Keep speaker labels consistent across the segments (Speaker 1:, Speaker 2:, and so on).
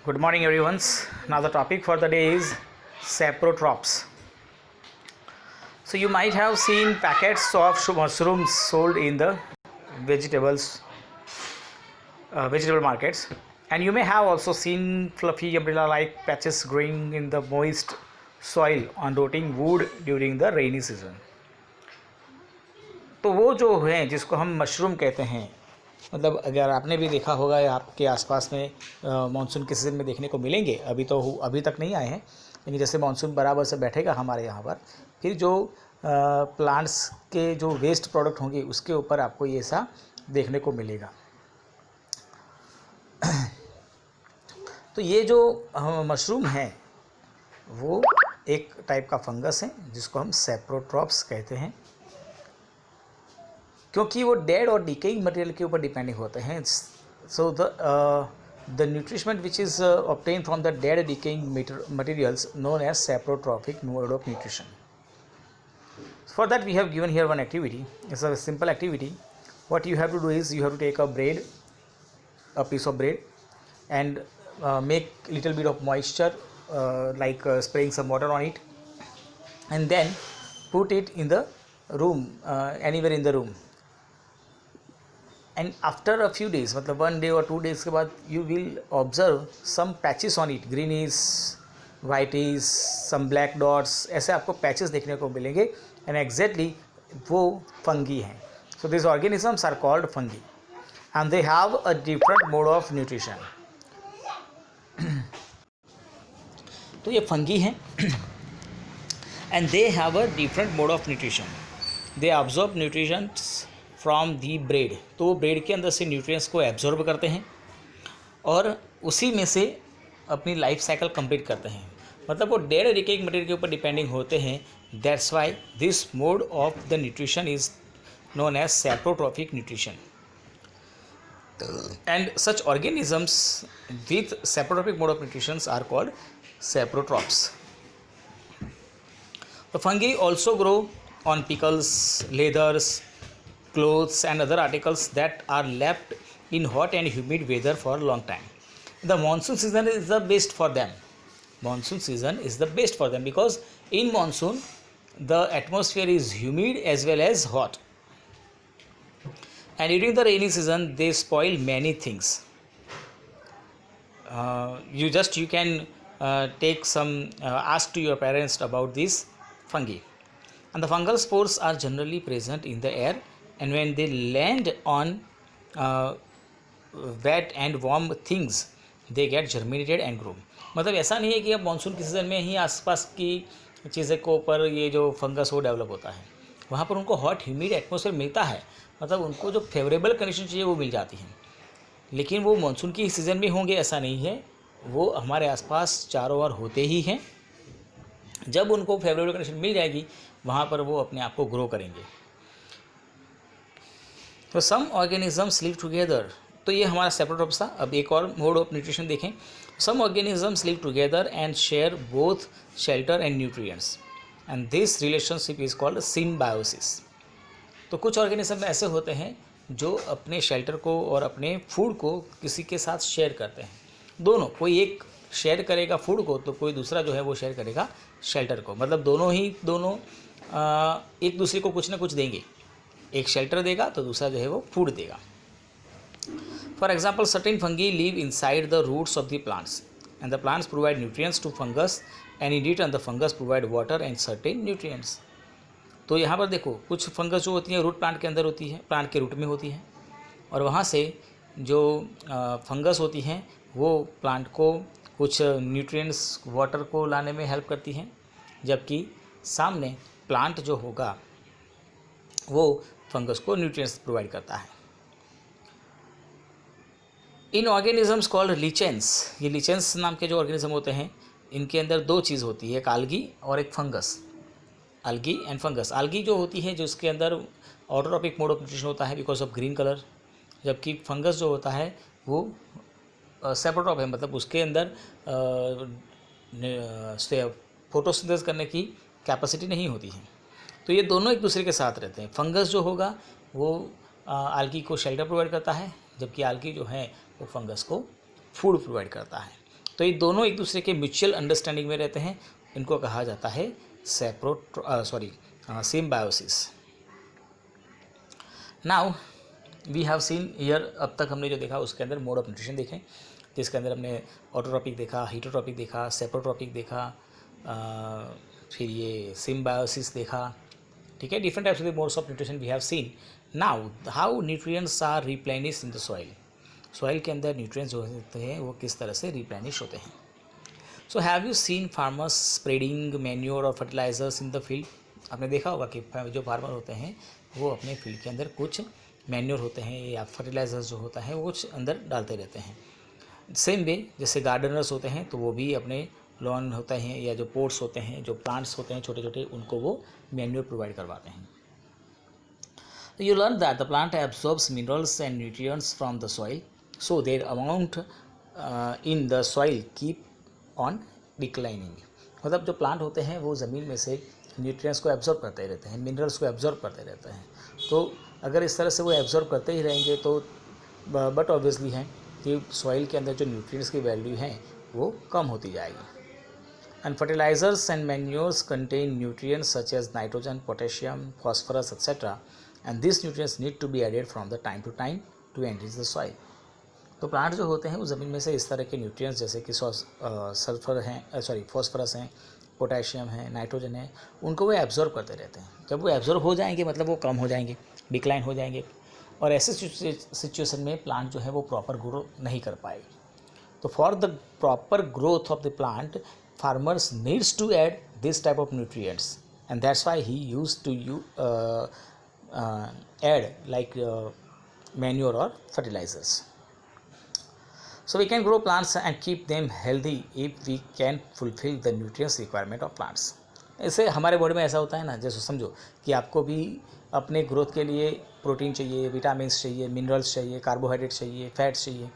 Speaker 1: Good morning, everyone. Now the topic for the day is saprotrops. So you might have seen packets of mushrooms sold in the vegetable markets, and you may have also seen fluffy umbrella-like patches growing in the moist soil on rotting wood during the rainy season. तो वो जो हैं जिसको हम mushroom कहते हैं, मतलब अगर आपने भी देखा होगा आपके आसपास में मानसून के सीज़न में देखने को मिलेंगे। अभी तक नहीं आए हैं, लेकिन जैसे मानसून बराबर से बैठेगा हमारे यहाँ पर, फिर जो प्लांट्स के जो वेस्ट प्रोडक्ट होंगे उसके ऊपर आपको ये सा देखने को मिलेगा। तो ये जो मशरूम है वो एक टाइप का फंगस है जिसको हम सैप्रोट्रॉप्स कहते हैं, क्योंकि वो डेड और डिकेइंग मटेरियल के ऊपर डिपेंडिंग होते हैं। So the nutriment which is obtain from the dead decaying materials known as saprotrophic mode of nutrition. For that we have given here one activity. It's a simple activity. What you have to do is you have to take a piece of bread and make little bit of moisture, like spraying some water on it, and then put it in the room, anywhere in the room. And after a few days, मतलब 1 day or 2 days के बाद, you will observe some patches on it, greenish, whitish, some black dots, ऐसे आपको patches देखने को मिलेंगे, and exactly वो fungi हैं. So these organisms are called fungi, and they have a different mode of nutrition. तो ये fungi हैं and they have a different mode of nutrition. They absorb nutrients from the bread. तो वो bread के अंदर से nutrients को absorb करते हैं और उसी में से अपनी लाइफ साइकिल कंप्लीट करते हैं. मतलब वो डेड डिकेइंग मटेरियल के ऊपर डिपेंडिंग होते हैं. That's why this mode of the nutrition is known as saprotrophic nutrition. And such organisms with saprotrophic mode of nutrition are called saprotrophs. The fungi also grow on pickles, leathers, clothes and other articles that are left in hot and humid weather for a long time. The monsoon season is the best for them. Monsoon season is the best for them because in monsoon the atmosphere is humid as well as hot. And during the rainy season they spoil many things. You can take some ask to your parents about these fungi. And the fungal spores are generally present in the air, and when they land on wet and warm things they get germinated and grow. मतलब ऐसा नहीं है कि अब monsoon के season में ही आसपास की चीज़ें को ऊपर ये जो फंगस वो डेवलप होता है. वहाँ पर उनको हॉट ह्यूमिड एटमॉस्फेयर मिलता है, मतलब उनको जो फेवरेबल कंडीशन चाहिए वो मिल जाती हैं. लेकिन वो मानसून की सीज़न में होंगे ऐसा नहीं है, वो हमारे आसपास चारों ओर होते ही हैं. जब उनको फेवरेबल कंडीशन मिल जाएगी वहाँ पर वो अपने आप को ग्रो करेंगे. तो सम ऑर्गेनिजम्स लिव टुगेदर. तो ये हमारा सैप्रोट्रॉप्स था. अब एक और मोड ऑफ न्यूट्रिशन देखें. Some organisms live together and share both shelter and nutrients, and this relationship is called symbiosis. तो कुछ ऑर्गेनिज्म ऐसे होते हैं जो अपने शेल्टर को और अपने फूड को किसी के साथ शेयर करते हैं. दोनों, कोई एक शेयर करेगा फूड को तो कोई दूसरा जो है वो शेयर करेगा शेल्टर को. मतलब दोनों एक दूसरे को कुछ ना कुछ देंगे. एक शेल्टर देगा तो दूसरा जो है वो फूड देगा. For example, certain fungi live inside the roots of the plants and the plants provide nutrients to fungus and in return the fungus provide water and certain nutrients. तो यहाँ पर देखो, कुछ फंगस जो होती हैं रूट प्लांट के अंदर होती है, प्लांट के रूट में होती है, और वहाँ से जो फंगस होती हैं वो प्लांट को कुछ न्यूट्रिएंट्स वाटर को लाने में हेल्प करती हैं, जबकि सामने प्लांट जो होगा वो फंगस को न्यूट्रिएंट्स प्रोवाइड करता है. इन ऑर्गेनिजम्स कॉल्ड लीचेंस. ये लीचेंस नाम के जो ऑर्गेनिज्म होते हैं इनके अंदर दो चीज़ होती है, एक आल्गी और एक fungus. Algae and fungus. Algae जो होती है जो इसके अंदर ऑटोट्रॉपिक मोड ऑफ न्यूट्रिशन होता है बिकॉज ऑफ ग्रीन कलर, जबकि फंगस जो होता है वो सैप्रोट्रॉप है, मतलब उसके अंदर फोटोसिंथेसिस करने की कैपेसिटी नहीं होती है. तो ये दोनों एक दूसरे के साथ रहते हैं. फंगस जो होगा वो आल्गी को शेल्टर प्रोवाइड करता है, जबकि आल्गी जो है वो फंगस को फूड प्रोवाइड करता है. तो ये दोनों एक दूसरे के म्यूचुअल अंडरस्टैंडिंग में रहते हैं, इनको कहा जाता है symbiosis. Now we have seen here, अब तक हमने जो देखा उसके अंदर मोड ऑफ न्यूट्रिशन देखें, जिसके अंदर हमने ऑटोट्रॉपिक देखा, हीटोट्रॉपिक देखा, सेप्रोट्रॉपिक देखा, फिर ये सिम्बायोसिस देखा, ठीक है। Different types of the modes of nutrition we have seen. Now how nutrients are replenish in the soil, soil के अंदर न्यूट्रिएंट्स जो होते हैं वो किस तरह से रिप्लेनिश होते हैं। So have you seen farmers spreading manure और फर्टिलाइजर्स इन द फील्ड, आपने देखा होगा कि जो फार्मर होते हैं वो अपने फील्ड के अंदर कुछ मैन्योर होते हैं या फर्टिलाइजर्स जो होता है वो कुछ अंदर डालते रहते हैं। सेम वे जैसे गार्डनर्स होते हैं तो वो भी अपने लॉन होते हैं या जो पोट्स होते हैं, जो प्लांट्स होते हैं छोटे छोटे, उनको वो मैन्योर प्रोवाइड करवाते हैं। You learn that the plant absorbs minerals and nutrients from the soil, so their amount in the soil keep on declining. मतलब जो प्लांट होते हैं वो ज़मीन में से न्यूट्रिएंट्स को एब्जॉर्ब करते रहते हैं, मिनरल्स को एब्जॉर्ब करते रहते हैं। तो अगर इस तरह से वो एब्जॉर्ब करते ही रहेंगे तो बट ऑब्वियसली है कि सॉइल के अंदर जो न्यूट्रिएंट्स की वैल्यू है वो कम होती जाएगी। And fertilizers and manures contain nutrients such as nitrogen, potassium, phosphorus, etc. And these nutrients need to be added from the time to time to enrich the soil. तो plant जो होते हैं वो ज़मीन में से इस तरह के न्यूट्रिएंट्स जैसे कि सल्फर हैं, फॉस्फोरस हैं, पोटेशियम है, नाइट्रोजन है, उनको वो एब्जॉर्ब करते रहते हैं। जब वो एब्जॉर्ब हो जाएंगे मतलब वो कम हो जाएंगे, डिक्लाइन हो जाएंगे, और ऐसे सिचुएशन में प्लांट जो है वो प्रॉपर ग्रो नहीं कर पाएगी। तो for the proper growth of the plant farmers needs to add this type of nutrients, and that's why he used to add like manure or fertilizers. So we can grow plants and keep them healthy if we can fulfill the nutrients requirement of plants. ऐसे हमारे body में ऐसा होता है ना, जैसे समझो कि आपको भी अपने ग्रोथ के लिए प्रोटीन चाहिए, विटामिन्स चाहिए, मिनरल्स चाहिए, कार्बोहाइड्रेट चाहिए, फैट्स चाहिए।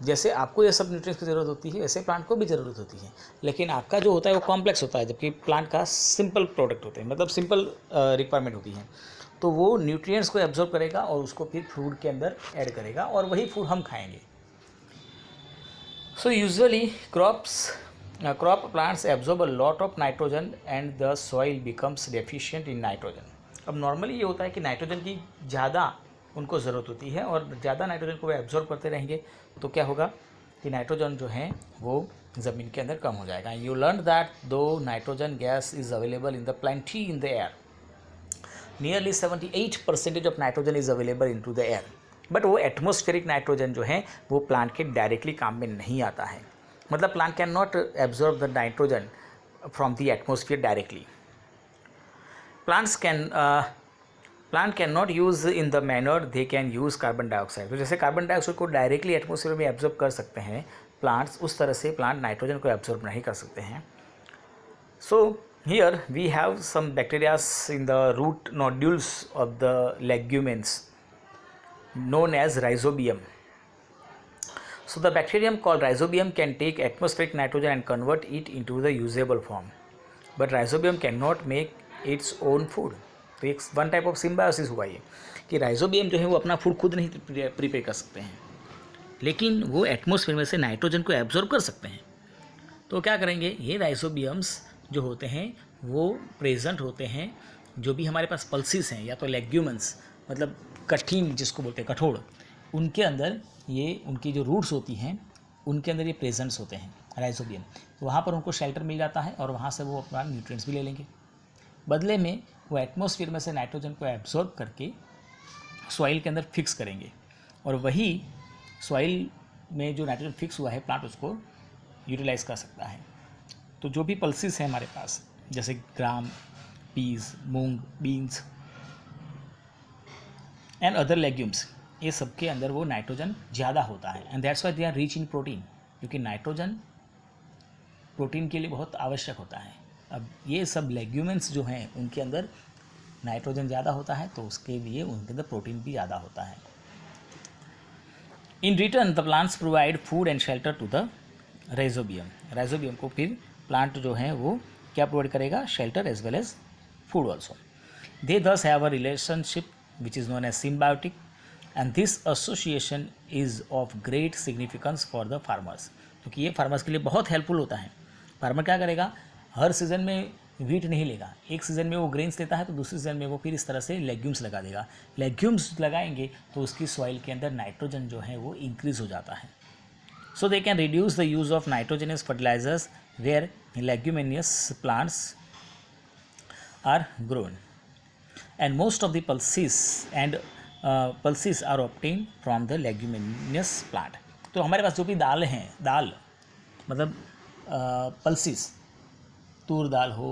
Speaker 1: जैसे आपको ये सब न्यूट्रिएंट्स की ज़रूरत होती है वैसे प्लांट को भी ज़रूरत होती है, लेकिन आपका जो होता है वो कॉम्प्लेक्स होता है, जबकि प्लांट का सिंपल प्रोडक्ट होते हैं, मतलब सिंपल रिक्वायरमेंट होती है। तो वो न्यूट्रिएंट्स को एब्जॉर्ब करेगा और उसको फिर फूड के अंदर ऐड करेगा और वही फूड हम खाएंगे। So usually crop plants absorb a lot of nitrogen and the soil becomes deficient in nitrogen. अब नॉर्मली ये होता है कि नाइट्रोजन की ज़्यादा उनको ज़रूरत होती है और ज़्यादा नाइट्रोजन को वो एब्जॉर्ब करते रहेंगे तो क्या होगा कि नाइट्रोजन जो है वो ज़मीन के अंदर कम हो जाएगा। You learn that though nitrogen gas is available in the plenty in the air, nearly 78% of nitrogen is available in to the air, but वो एटमोस्फेरिक नाइट्रोजन जो है वो प्लांट के डायरेक्टली काम में नहीं आता है। मतलब plant can not absorb the nitrogen from the atmosphere directly. Plant can not use in the manner they can use carbon dioxide. तो जैसे कार्बन डाइऑक्साइड को डायरेक्टली एटमोसफियर में एब्जॉर्ब कर सकते हैं प्लांट्स, उस तरह से प्लांट नाइट्रोजन को एब्जॉर्ब नहीं कर सकते हैं। So here we have some bacterias in the root nodules of the legumes known as rhizobium. So the bacterium called rhizobium can take atmospheric nitrogen and convert it into the usable form, but rhizobium cannot make its own food. तो एक one type of symbiosis हुआ ये कि rhizobium जो है वो अपना food खुद नहीं प्रिपेयर कर सकते हैं, लेकिन वो एटमॉस्फेयर में से नाइट्रोजन को एब्जॉर्ब कर सकते हैं। तो क्या करेंगे, ये राइजोबियम्स जो होते हैं वो प्रेजेंट होते हैं जो भी हमारे पास पल्सिस हैं या तो लेग्यूमेंस, मतलब कठिन जिसको बोलते हैं कठोर, उनके अंदर ये उनकी जो रूट्स होती हैं उनके अंदर ये प्रेजेंट्स होते हैं राइजोबियम। तो वहाँ पर उनको शेल्टर मिल जाता है और वहाँ से वो अपना न्यूट्रिएंट्स भी ले लेंगे। बदले में वो एटमॉस्फेयर में से नाइट्रोजन को एब्जॉर्ब करके सॉइल के अंदर फिक्स करेंगे और वही सॉइल में जो नाइट्रोजन फिक्स हुआ है प्लांट उसको यूटिलाइज कर सकता है। तो जो भी पल्सिस हैं हमारे पास जैसे gram, peas, moong, beans and other legumes, ये सब के अंदर वो नाइट्रोजन ज़्यादा होता है and that's why they are rich in protein, क्योंकि नाइट्रोजन प्रोटीन के लिए बहुत आवश्यक होता है। अब ये सब लेग्यूमेंट्स जो हैं उनके अंदर नाइट्रोजन ज़्यादा होता है तो उसके लिए उनके अंदर प्रोटीन भी ज़्यादा होता है। In return the plants provide food and shelter to the rhizobium. Rhizobium को फिर प्लांट जो है वो क्या प्रोवाइड करेगा, shelter as well as food also. They thus have a relationship which is known as symbiotic and this association is of great significance for the farmers। क्योंकि ये farmers के लिए बहुत हेल्पफुल होता है। फार्मर क्या करेगा, हर सीज़न में वीट नहीं लेगा, एक सीज़न में वो ग्रेन्स लेता है तो दूसरे सीज़न में वो फिर इस तरह से लेग्यूम्स लगा देगा। लेग्यूम्स लगाएंगे तो उसकी सॉइल के अंदर नाइट्रोजन जो है वो इंक्रीज़ हो जाता है। So they can reduce the use of nitrogenous fertilizers where leguminous plants are grown, and most of the pulses are obtained from the leguminous plant. तो हमारे पास जो भी दाल हैं, दाल मतलब पल्सिस, तूर दाल हो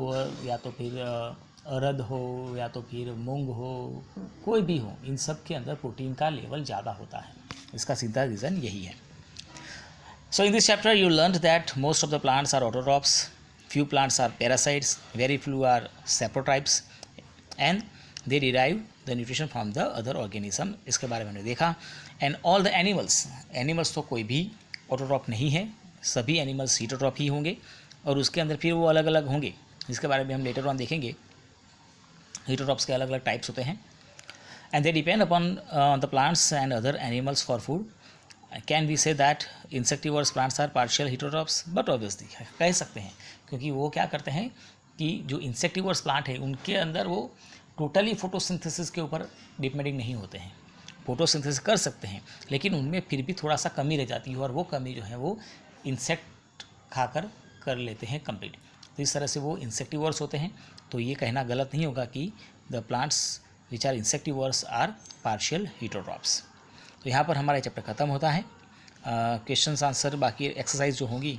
Speaker 1: या तो फिर अरद हो या तो फिर मूंग हो, कोई भी हो, इन सब के अंदर प्रोटीन का लेवल ज़्यादा होता है। इसका सीधा रीज़न यही है। So in this chapter you learned that most of the plants are autotrophs, few plants are parasites, very few are saprotypes, and they derive the nutrition from the other organism. इसके बारे में हमने देखा। And all the animals तो कोई भी autotroph नहीं है, सभी animals heterotroph ही होंगे और उसके अंदर फिर वो अलग अलग होंगे, जिसके बारे में हम लेटर ऑन देखेंगे। heterotrophs के अलग अलग टाइप्स होते हैं। And they depend upon the plants and other animals for food. Can we say that insectivorous plants are partial heterotrophs? But obviously कह सकते हैं, क्योंकि वो क्या करते हैं कि जो इंसेक्टिवर्स प्लांट है उनके अंदर वो टोटली फोटोसिंथेसिस के ऊपर डिपेंडिंग नहीं होते हैं। फोटोसिंथेसिस कर सकते हैं लेकिन उनमें फिर भी थोड़ा सा कमी रह जाती है और वो कमी जो है वो इंसेक्ट खाकर कर लेते हैं कंप्लीट। तो इस तरह से वो इंसेक्टिवर्स होते हैं। तो ये कहना गलत नहीं होगा कि the plants which are insectivores are partial heterotrophs। तो यहाँ पर हमारा चैप्टर ख़त्म होता है। क्वेश्चंस आंसर बाकी एक्सरसाइज जो होंगी,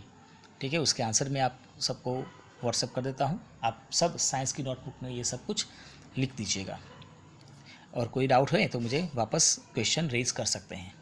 Speaker 1: ठीक है, उसके आंसर मैं आप सबको व्हाट्सएप कर देता हूँ। आप सब साइंस की नोटबुक में ये सब कुछ लिख दीजिएगा और कोई डाउट है तो मुझे वापस क्वेश्चन रेज कर सकते हैं।